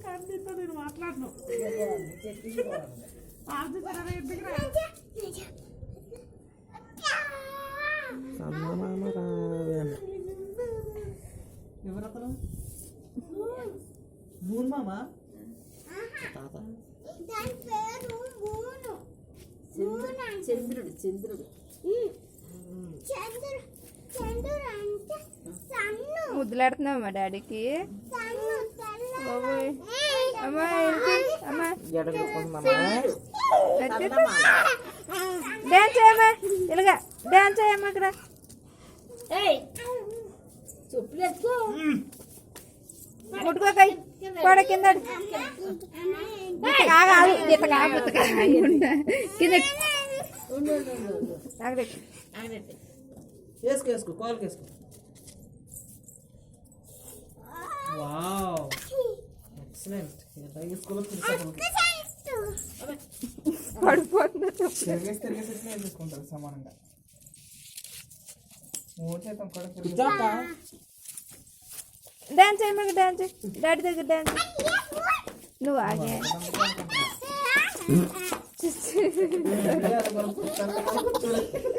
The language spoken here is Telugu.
కందితో నేను మాట్లాడను ఎవరతను బూన్ మామా చంద్రుడు చంద్రుడు ముద్దులాడుతున్నావు మా డాడీకి డాన్స్ చేయమ్మా ఇలాగా డాన్స్ చేయమ్మా ఇక్కడ చెప్పులేసుకో ముట్టుకోకాయ పడ కింద కాదు ఇట్లా కాకపోతే కింద వేసుకో వేసుకో కాల్కి వేసుకో వావ్ ఎక్సలెంట్ ఇలా స్కూల్లో పడిపోతుంది తిరిగేసి వేసుకుంటారు సమానంగా మూడు చేతం కూడా డాన్స్ చేయమ్మా డాన్స్ డాడీ దగ్గర డాన్స్ నువ్వు ఆగే చూడండి